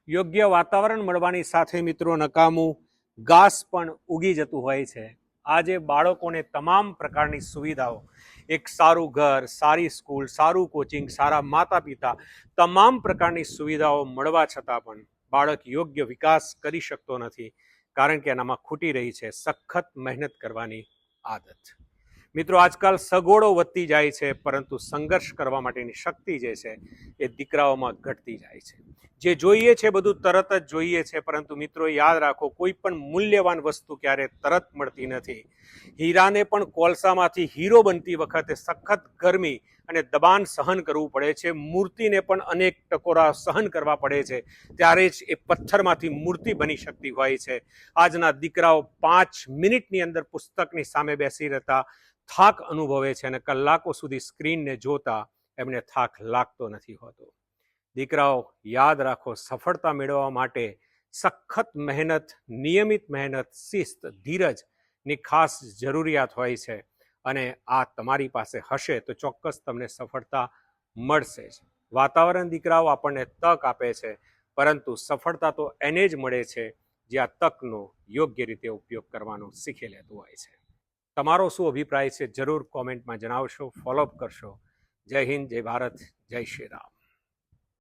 યોગ્ય વાતાવરણ મળવાની સાથે મિત્રો નકામું ઘાસ પણ ઉગી જતું હોય છે। આજે બાળકોને તમામ પ્રકારની સુવિધાઓ, એક સારું ઘર, સારી સ્કૂલ, સારું કોચિંગ, સારા માતા પિતા, તમામ પ્રકારની સુવિધાઓ મળવા છતાં પણ બાળક યોગ્ય વિકાસ કરી શકતો નથી, કારણ કે એનામાં ખૂટી રહી છે સખત મહેનત કરવાની આદત। મિત્રો, આજકાલ સગવડો વધતી જાય છે, પરંતુ સંઘર્ષ કરવા માટેની શક્તિ જે છે એ દીકરાઓમાં ઘટતી જાય છે। જે જોઈએ છે બધું તરત જ જોઈએ છે, પરંતુ મિત્રો યાદ રાખો, કોઈ પણ મૂલ્યવાન વસ્તુ ક્યારે તરત મળતી નથી। હીરાને પણ કોલસામાંથી હીરો બનતી વખતે સખત ગરમી અને દબાણ સહન કરવું પડે છે। મૂર્તિને પણ અનેક ટકોરા સહન કરવા પડે છે, ત્યારે જ એ પથ્થરમાંથી મૂર્તિ બની શકતી હોય છે। આજના દીકરાઓ 5 મિનિટની અંદર પુસ્તકની સામે બેસી રહેતા થાક અનુભવે છે અને કલાકો સુધી સ્ક્રીનને જોતા એમને થાક લાગતો નથી હોતો। દીકરાઓ, યાદ રાખો, સફળતા મેળવવા માટે સખત મહેનત, નિયમિત મહેનત, શિસ્ત, ધીરજની ખાસ જરૂરિયાત હોય છે, અને આ તમારી પાસે હશે તો ચોક્કસ તમને સફળતા મળશે જ। વાતાવરણ દીકરાઓ આપણને તક આપે છે, પરંતુ સફળતા તો એને જ મળે છે જે આ તકનો યોગ્ય રીતે ઉપયોગ કરવાનો શીખી લેતું હોય છે। તમારો શું અભિપ્રાય છે જરૂર કોમેન્ટમાં જણાવશો, ફોલોઅપ કરશો। જય હિન્દ, જય ભારત, જય શ્રી રામ।